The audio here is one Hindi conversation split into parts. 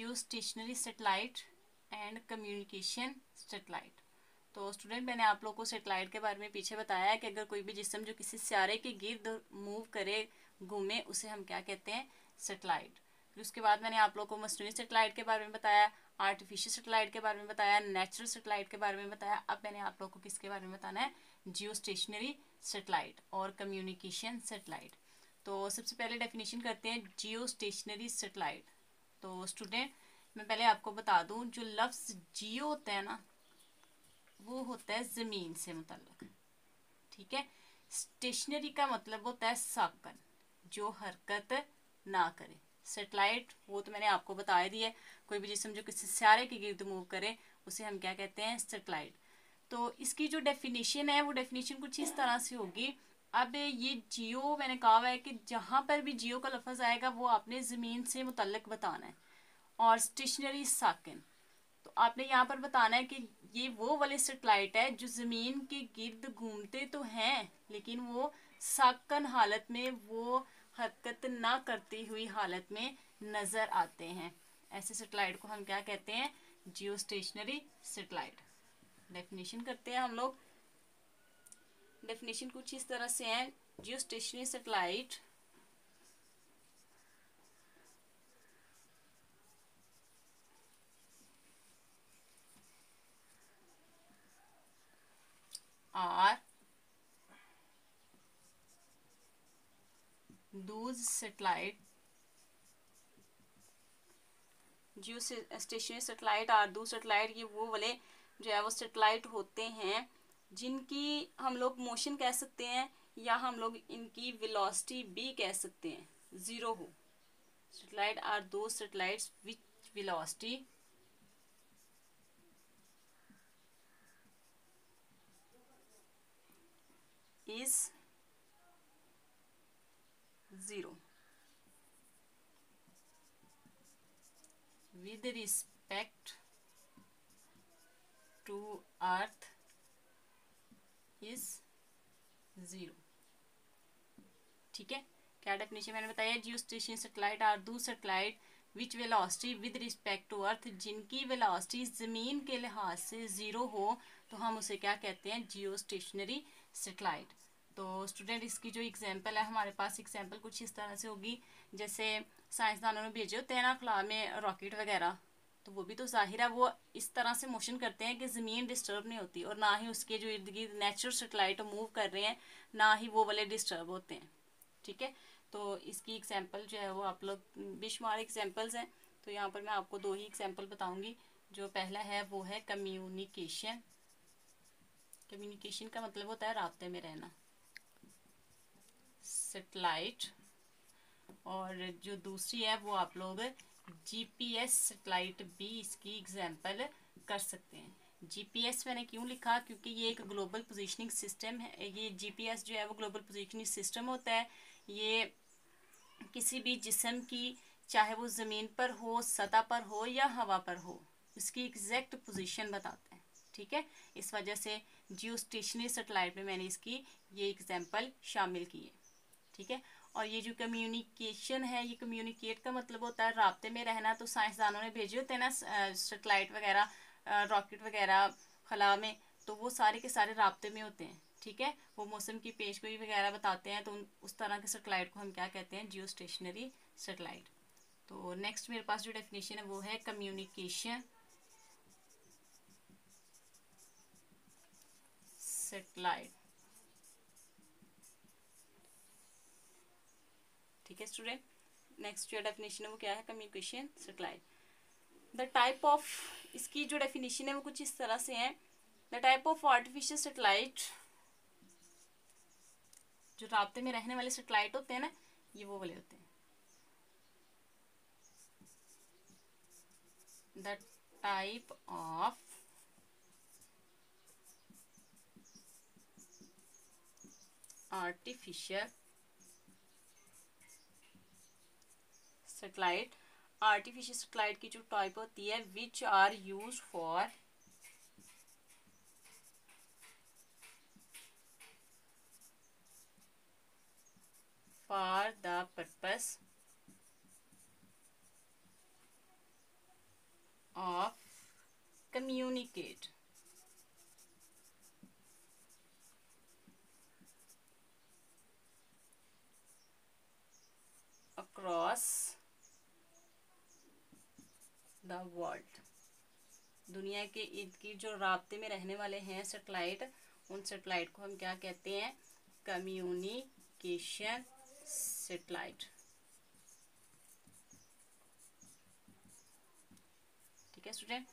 Jio stationery satellite and communication satellite. तो स्टूडेंट, मैंने आप लोगों को सैटेलाइट के बारे में पीछे बताया है कि अगर कोई भी जिस्म जो किसी सितारे के गिर्द मूव करे, घूमे, उसे हम क्या कहते हैं? सैटेलाइट। फिर उसके बाद मैंने आप लोगों को मस्टूनी सैटेलाइट के बारे में बताया, आर्टिफिशियल सैटेलाइट के बारे में बताया, नेचुरल सैटेलाइट के बारे में बताया। अब मैंने आप लोगों को किसके बारे में बताना है? जियो स्टेशनरी सैटेलाइट और कम्युनिकेशन सैटेलाइट। तो सबसे पहले डेफिनेशन करते हैं जियो स्टेशनरी सैटेलाइट। तो स्टूडेंट, मैं पहले आपको बता दूं, जो लफ्ज़ जियो होता है ना, वो होता है ज़मीन से मुतल्लक। ठीक है। स्टेशनरी का मतलब होता है साकन, जो हरकत ना करे। सैटेलाइट वो तो मैंने आपको बता ही दिया है, कोई भी जिस्म जो किसी सितारे के गिर्द मूव करे उसे हम क्या कहते हैं? सैटेलाइट। तो इसकी जो डेफिनेशन है वो डेफिनेशन कुछ इस तरह से होगी। अब ये जियो मैंने कहा हुआ है कि जहाँ पर भी जियो का लफ्ज़ आएगा वो आपने ज़मीन से मुतल्लक बताना है। और स्टेशनरी साकिन, तो आपने यहाँ पर बताना है कि ये वो वाले सैटेलाइट है जो ज़मीन के गिर्द घूमते तो हैं लेकिन वो साकन हालत में, वो हरकत ना करती हुई हालत में नज़र आते हैं। ऐसे सैटेलाइट को हम क्या कहते हैं? जियो स्टेशनरी सैटेलाइट। डेफिनेशन करते हैं हम लोग। डेफिनेशन कुछ इस तरह से है। Geostationary satellite are those satellite, geostationary satellite are those satellite, ये वो वाले जो है वो सैटेलाइट होते हैं जिनकी हम लोग मोशन कह सकते हैं या हम लोग इनकी वेलोसिटी भी कह सकते हैं, ज़ीरो हो। Satellite are those satellites which velocity is zero with respect to earth is zero. ठीक है। क्या डेफिनेशन मैंने बताया? Geo station satellite are those satellite which velocity with respect to earth, जिनकी वेलोसिटी ज़मीन के लिहाज से ज़ीरो हो, तो हम उसे क्या कहते हैं? जियो स्टेशनरी सैटेलाइट। तो स्टूडेंट, इसकी जो एग्जांपल है हमारे पास, एग्जांपल कुछ इस तरह से होगी, जैसे साइंसदानों ने भेजे होते हैं ना खला में रॉकेट वगैरह, तो वो भी तो जाहिर है वो इस तरह से मोशन करते हैं कि ज़मीन डिस्टर्ब नहीं होती, और ना ही उसके जो इर्द गिर्द नेचुरल सैटेलाइट मूव कर रहे हैं, ना ही वो वाले डिस्टर्ब होते हैं। ठीक है। तो इसकी एग्जांपल जो है वो आप लोग, बेशुमार एग्जांपल्स हैं, तो यहाँ पर मैं आपको दो ही एग्जांपल बताऊंगी। जो पहला है वो है कम्युनिकेशन। कम्युनिकेशन का मतलब होता है राब्ते में रहना, सैटेलाइट। और जो दूसरी है वो आप लोग जीपीएस सैटेलाइट भी इसकी एग्जांपल कर सकते हैं। जीपीएस मैंने क्यों लिखा? क्योंकि ये एक ग्लोबल पोजीशनिंग सिस्टम है। ये जीपीएस जो है वो ग्लोबल पोजीशनिंग सिस्टम होता है। ये किसी भी जिस्म की, चाहे वो ज़मीन पर हो, सतह पर हो या हवा पर हो, उसकी एग्जैक्ट पोजीशन बताते हैं। ठीक है। इस वजह से जियो स्टेशनरी सैटेलाइट में मैंने इसकी ये एग्जांपल शामिल की है। ठीक है। और ये जो कम्युनिकेशन है, ये कम्युनिकेट का मतलब होता है राब्ते में रहना। तो साइंसदानों ने भेजे होते हैं ना सैटेलाइट वगैरह, रॉकेट वगैरह खला में, तो वो सारे के सारे राब्ते में होते हैं। ठीक है। वो मौसम की पेशगोई वगैरह बताते हैं, तो उस तरह के सैटेलाइट को हम क्या कहते हैं? जियो स्टेशनरी सैटेलाइट। तो नेक्स्ट मेरे पास जो डेफिनेशन है वो है कम्युनिकेशन सैटेलाइट। ठीक है स्टूडेंट, नेक्स्ट जो डेफिनेशन है वो क्या है? Communication satellite. The type of, इसकी जो डेफिनेशन है वो कुछ इस तरह से है। The type of artificial satellite, जो राब्ते में रहने वाले सैटेलाइट होते हैं ना, ये वो वाले होते हैं। The type of artificial satellite, artificial satellite की जो टाइप होती है, which are use for the purpose communicate across the world, दुनिया के इर्द गिर्द जो राब्ते में रहने वाले हैं सैटेलाइट, उन सैटेलाइट को हम क्या कहते हैं? Communication satellite. ठीक है स्टूडेंट,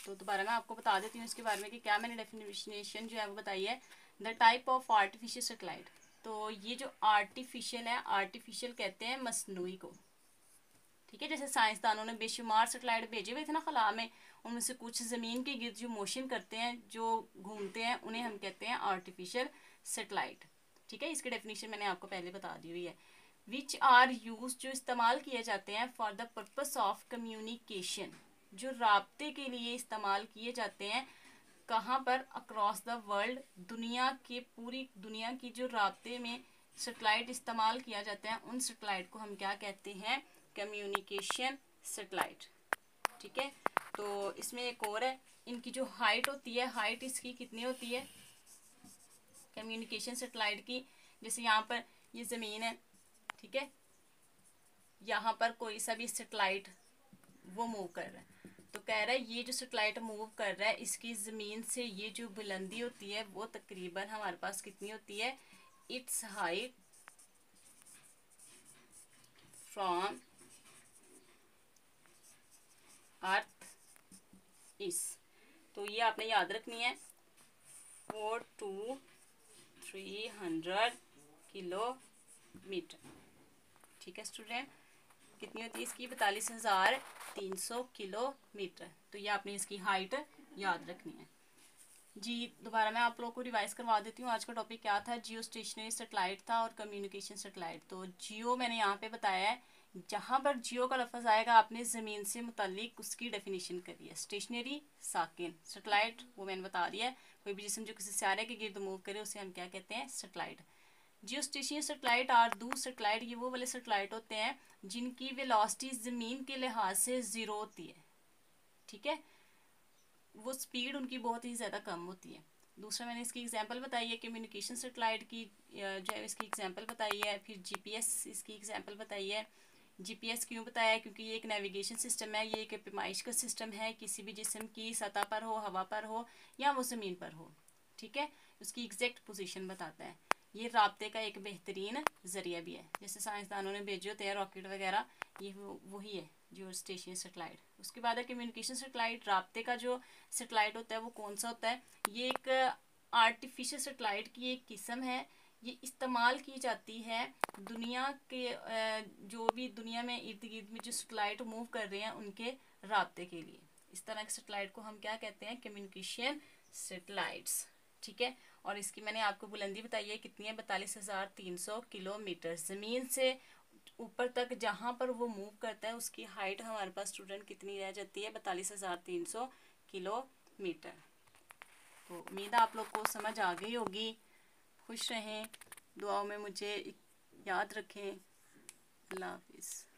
तो दोबारा मैं आपको बता देती हूँ इसके बारे में कि क्या मैंने डेफिनेशन जो है वो बताई है। The type of artificial satellite, तो ये जो आर्टिफिशियल है, आर्टिफिशियल कहते हैं मसनूई को। ठीक है, जैसे साइंसदानों ने बेशुमार सैटेलाइट भेजे हुए थे ना खला में, उनमें से कुछ ज़मीन के गिर्द जो मोशन करते हैं, जो घूमते हैं, उन्हें हम कहते हैं आर्टिफिशियल सैटेलाइट। ठीक है, इसकी डेफिनेशन मैंने आपको पहले बता दी हुई है। विच आर यूज, जो इस्तेमाल किए जाते हैं for the purpose of communication, जो राब्ते के लिए इस्तेमाल किए जाते हैं। कहाँ पर? अक्रॉस द वर्ल्ड, दुनिया के, पूरी दुनिया की जो राब्ते में सैटेलाइट इस्तेमाल किया जाता है, उन सैटेलाइट को हम क्या कहते हैं? Communication satellite. ठीक है, तो इसमें एक और है, इनकी जो हाइट होती है, हाइट इसकी कितनी होती है कम्युनिकेशन सैटेलाइट की? जैसे यहाँ पर ये ज़मीन है, ठीक है, यहाँ पर कोई सा भी सैटेलाइट वो मूव कर रहा है, तो कह रहा है ये जो सैटेलाइट मूव कर रहा है, इसकी ज़मीन से ये जो बुलंदी होती है वो तकरीबन हमारे पास कितनी होती है? इट्स हाइट फ्रॉम अर्थ इस, तो ये आपने याद रखनी है, 4 to 300 किलोमीटर। ठीक है स्टूडेंट, कितनी होती है इसकी? 42,300 किलोमीटर। तो ये आपने इसकी हाइट याद रखनी है जी। दोबारा मैं आप लोगों को रिवाइज करवा देती हूँ। आज का टॉपिक क्या था? जियो स्टेशनरी सैटेलाइट था और कम्युनिकेशन सैटेलाइट। तो जियो मैंने यहाँ पे बताया है, जहाँ पर जियो का लफ्ज़ आएगा आपने ज़मीन से मुतालिक उसकी डेफिनेशन करी है। स्टेशनरी साकिन, सैटेलाइट वो मैंने बता दिया है, कोई भी जिस्म जो किसी सितारे के गिर्द मूव करे उसे हम क्या कहते हैं? सैटेलाइट। जियो स्टेशनरी सैटेलाइट और दूर सैटेलाइट, ये वो वाले सैटेलाइट होते हैं जिनकी वेलोसिटी ज़मीन के लिहाज से ज़ीरो होती है। ठीक है, वो स्पीड उनकी बहुत ही ज़्यादा कम होती है। दूसरा मैंने इसकी एग्जांपल बताई है कम्युनिकेशन सैटेलाइट की, जो है इसकी एग्जांपल बताई है। फिर जीपीएस इसकी एग्जांपल बताई है। जीपीएस क्यों बताया है? क्योंकि ये एक नेविगेशन सिस्टम है, ये एक पैमाइश का सिस्टम है, किसी भी जिस्म की सतह पर हो, हवा पर हो या वो ज़मीन पर हो। ठीक है, उसकी एग्जैक्ट पोजीशन बताता है। ये राब्ते का एक बेहतरीन ज़रिया भी है। जैसे साइंसदानों ने भेजे होते हैं रॉकेट वगैरह, ये वही है जो स्टेशनरी सैटेलाइट। उसके बाद है कम्युनिकेशन सैटेलाइट। राब्ते का जो सैटेलाइट होता है वो कौन सा होता है? ये एक आर्टिफिशियल सैटेलाइट की एक किस्म है। ये इस्तेमाल की जाती है दुनिया के जो भी दुनिया में इर्द गिर्द में जो सैटेलाइट मूव कर रहे हैं उनके राब्ते के लिए। इस तरह के सैटेलाइट को हम क्या कहते हैं? Communication satellites. ठीक है, और इसकी मैंने आपको बुलंदी बताई है कितनी है? 42,300 किलोमीटर। ज़मीन से ऊपर तक जहाँ पर वो मूव करता है उसकी हाइट हमारे पास स्टूडेंट कितनी रह जाती है? 42,300 किलोमीटर। तो उम्मीद है आप लोग को समझ आ गई होगी। खुश रहें, दुआओं में मुझे याद रखें। अल्लाह हाफिज़।